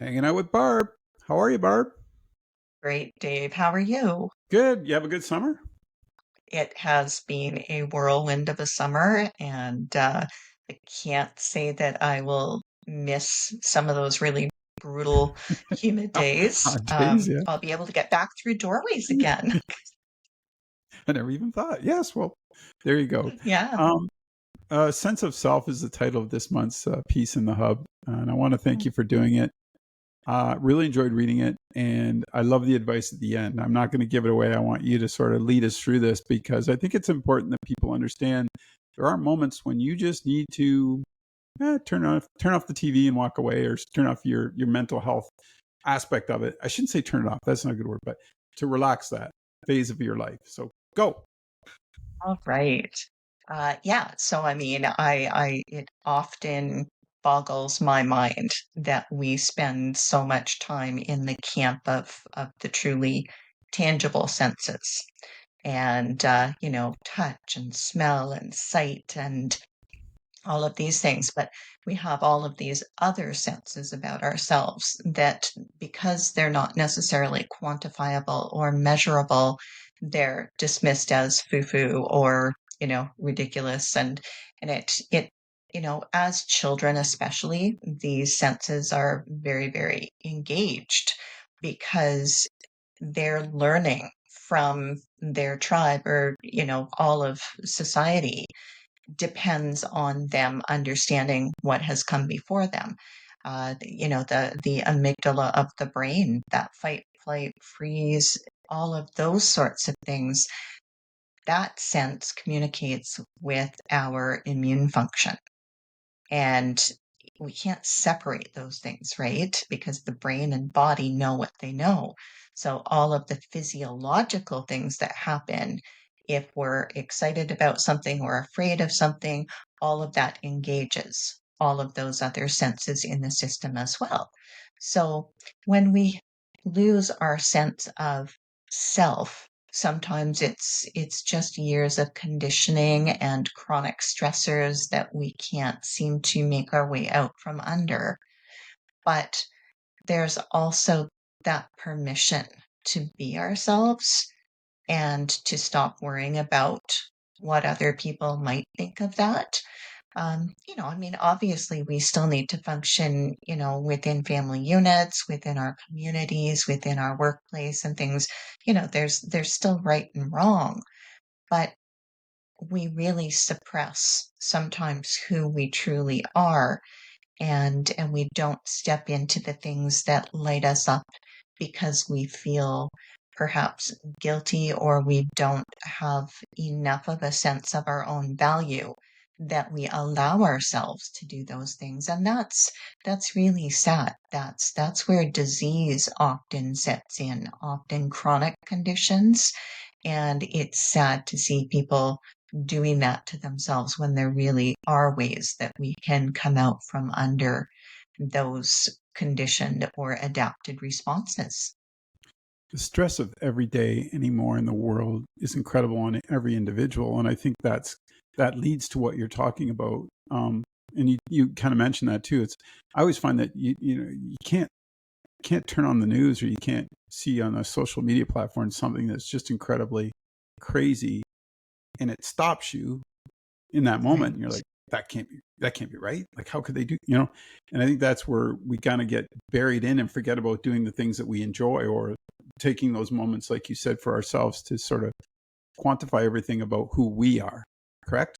Hanging out with Barb. How are you, Barb? Great, Dave. How are you? Good. You have a good summer? It has been a whirlwind of a summer, and I can't say that I will miss some of those really brutal, humid days. Hot days, yeah. I'll be able to get back through doorways again. I never even thought. Yes, well, there you go. Yeah. Um, Sense of Self is the title of this month's piece in the Hub, and I want to thank you for doing it. Really enjoyed reading it, and I love the advice at the end. I'm not going to give it away. I want you to sort of lead us through this because I think it's important that people understand there are moments when you just need to turn off the TV and walk away, or turn off your mental health aspect of it. I shouldn't say turn it off. That's not a good word, but to relax that phase of your life. So go. All right. Yeah. So, I mean, it often boggles my mind that we spend so much time in the camp of the truly tangible senses and touch and smell and sight and all of these things, but we have all of these other senses about ourselves that, because they're not necessarily quantifiable or measurable, they're dismissed as foo-foo or ridiculous. And as children especially, these senses are very, very engaged because they're learning from their tribe, or all of society depends on them understanding what has come before them. The amygdala of the brain, that fight, flight, freeze, all of those sorts of things, that sense communicates with our immune function. And we can't separate those things, right? Because the brain and body know what they know. So all of the physiological things that happen if we're excited about something or afraid of something, all of that engages all of those other senses in the system as well. So when we lose our sense of self, sometimes it's just years of conditioning and chronic stressors that we can't seem to make our way out from under. But there's also that permission to be ourselves and to stop worrying about what other people might think of that. I mean, obviously, we still need to function, within family units, within our communities, within our workplace and things. There's still right and wrong, but we really suppress sometimes who we truly are, and we don't step into the things that light us up because we feel perhaps guilty, or we don't have enough of a sense of our own value that we allow ourselves to do those things. And that's really sad. That's where disease often sets in, often chronic conditions. And it's sad to see people doing that to themselves when there really are ways that we can come out from under those conditioned or adapted responses. The stress of every day anymore in the world is incredible on every individual, and I think that leads to what you're talking about. And you kind of mentioned that too. It's I always find that you can't turn on the news, or you can't see on a social media platform something that's just incredibly crazy, and it stops you in that moment. And you're Right. like, that can't be right. Like, how could they do, And I think that's where we kind of get buried in and forget about doing the things that we enjoy, or taking those moments, like you said, for ourselves to sort of quantify everything about who we are. Correct?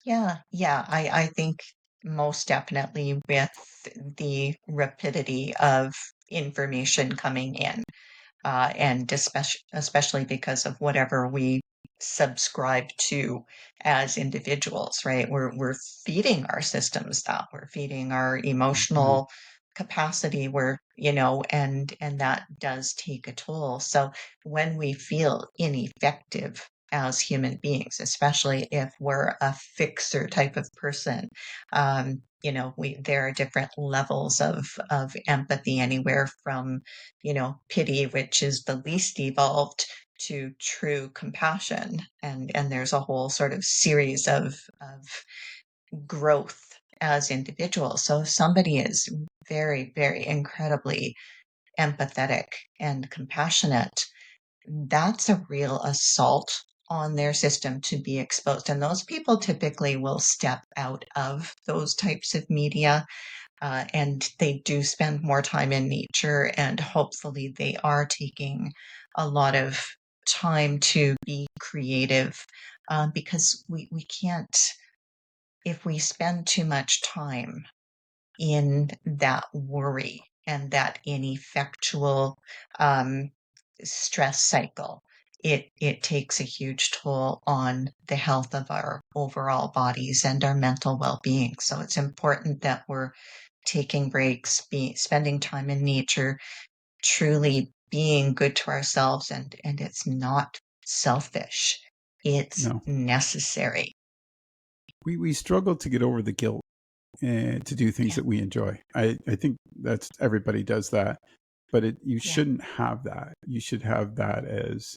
Yeah, yeah, I think most definitely with the rapidity of information coming in, and especially because of whatever we subscribe to as individuals, right? We're feeding our systems that, we're feeding our Yeah. emotional capacity, and that does take a toll. So when we feel ineffective as human beings, especially if we're a fixer type of person, we there are different levels of empathy, anywhere from pity, which is the least evolved, to true compassion. And there's a whole sort of series of growth as individuals. So if somebody is very, very incredibly empathetic and compassionate, that's a real assault on their system to be exposed. And those people typically will step out of those types of media, and they do spend more time in nature. And hopefully, they are taking a lot of time to be creative, because we can't, if we spend too much time in that worry and that ineffectual um, stress cycle, it takes a huge toll on the health of our overall bodies and our mental well-being. So it's important that we're taking breaks, spending time in nature, truly being good to ourselves, and it's not selfish. It's No, necessary. we struggle to get over the guilt and to do things Yeah, that we enjoy. I think that's everybody does that, but you yeah, shouldn't have that. You should have that as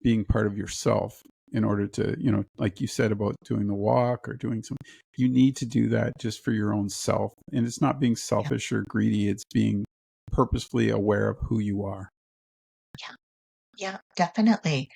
being part of yourself in order to, like you said about doing the walk or doing something. You need to do that just for your own self. And it's not being yeah, selfish or greedy, it's being purposefully aware of who you are. yeah, yeah, definitely.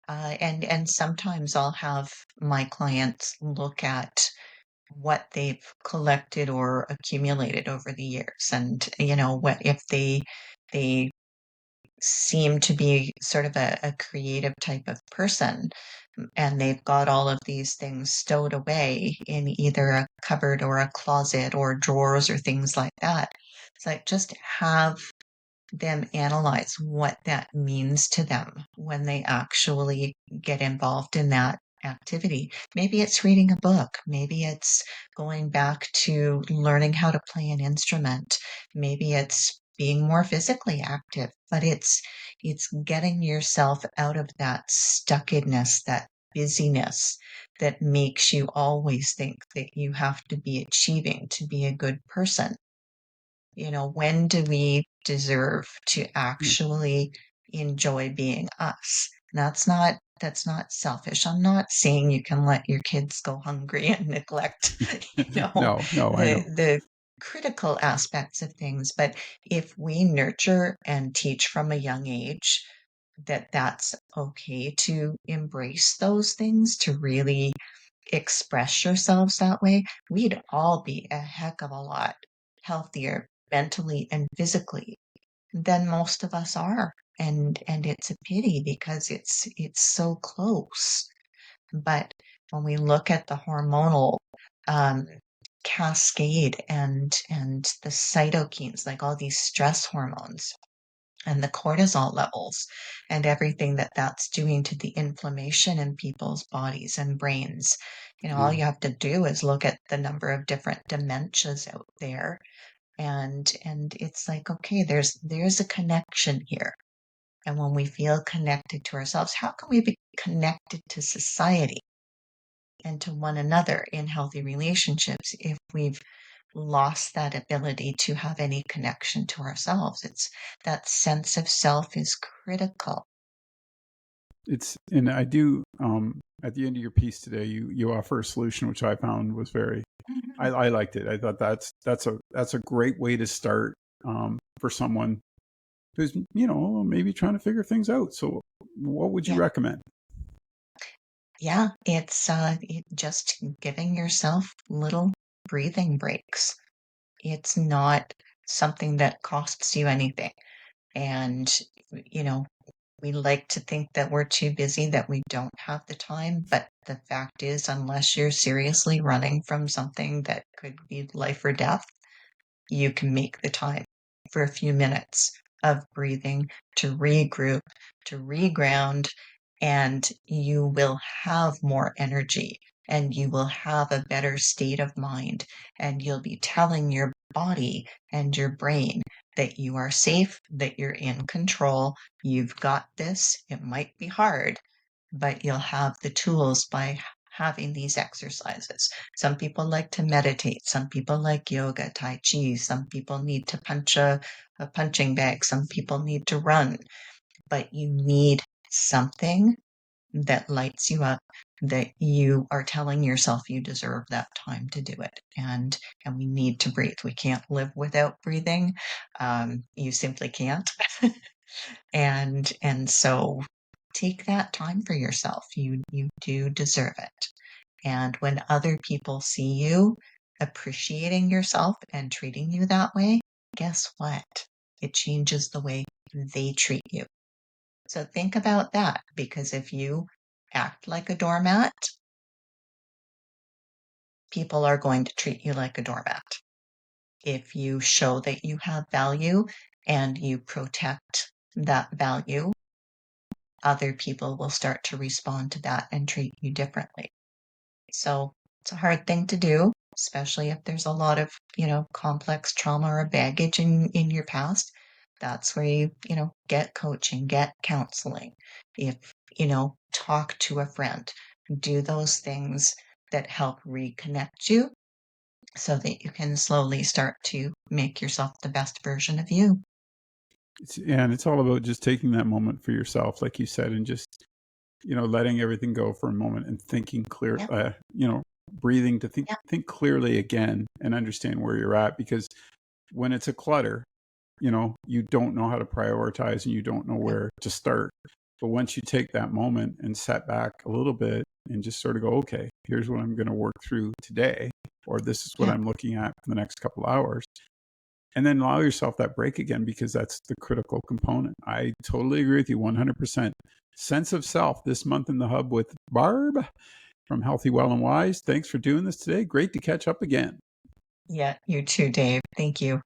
And sometimes I'll have my clients look at what they've collected or accumulated over the years, and what if they seem to be sort of a creative type of person, and they've got all of these things stowed away in either a cupboard or a closet or drawers or things like that. It's like, just have them analyze what that means to them when they actually get involved in that activity. Maybe it's reading a book, maybe it's going back to learning how to play an instrument, maybe it's being more physically active, but it's getting yourself out of that stuckedness, that busyness that makes you always think that you have to be achieving to be a good person. When do we deserve to Yeah. actually enjoy being us? That's not selfish. I'm not saying you can let your kids go hungry and neglect, No, no, I know. the critical aspects of things. But if we nurture and teach from a young age that that's okay to embrace those things, to really express yourselves that way, we'd all be a heck of a lot healthier mentally and physically than most of us are. And it's a pity because it's so close. But when we look at the hormonal um, cascade and the cytokines, like all these stress hormones, and the cortisol levels and everything that that's doing to the inflammation in people's bodies and brains. All Yeah. you have to do is look at the number of different dementias out there, and it's like, okay, there's a connection here. And when we feel connected to ourselves, how can we be connected to society and to one another in healthy relationships if we've lost that ability to have any connection to ourselves? It's that sense of self is critical. And I do, at the end of your piece today, you offer a solution, which I found was very, Mhm. I liked it. I thought that's a great way to start, for someone who's, maybe trying to figure things out. So what would you Yeah, recommend? yeah. It's just giving yourself little breathing breaks. It's not something that costs you anything. And you know, we like to think that we're too busy, that we don't have the time, but the fact is, unless you're seriously running from something that could be life or death, you can make the time for a few minutes of breathing to regroup, to reground, and you will have more energy and you will have a better state of mind. And you'll be telling your body and your brain that you are safe, that you're in control, you've got this. It might be hard, but you'll have the tools by having these exercises. Some people like to meditate, some people like yoga, tai chi, some people need to punch a punching bag, some people need to run, but you need something that lights you up, that you are telling yourself you deserve that time to do it. And we need to breathe. We can't live without breathing. You simply can't. And so take that time for yourself. You do deserve it. And when other people see you appreciating yourself and treating you that way, guess what? It changes the way they treat you. So think about that, because if you act like a doormat, people are going to treat you like a doormat. If you show that you have value and you protect that value, other people will start to respond to that and treat you differently. So it's a hard thing to do, especially if there's a lot of, complex trauma or baggage in your past. That's where you get coaching, get counseling. If, talk to a friend, do those things that help reconnect you so that you can slowly start to make yourself the best version of you. And it's all about just taking that moment for yourself, like you said, and just, letting everything go for a moment and thinking clear, Yeah, breathing to yeah, think clearly again and understand where you're at. Because when it's a clutter, you don't know how to prioritize and you don't know right, where to start. But once you take that moment and set back a little bit and just sort of go, okay, here's what I'm going to work through today, or this is what yeah. I'm looking at for the next couple of hours, and then allow yourself that break again, because that's the critical component. I totally agree with you 100%. Sense of self this month in the hub with Barb from Healthy, Well, and Wise. Thanks for doing this today. Great to catch up again. Yeah, you too, Dave. Thank you.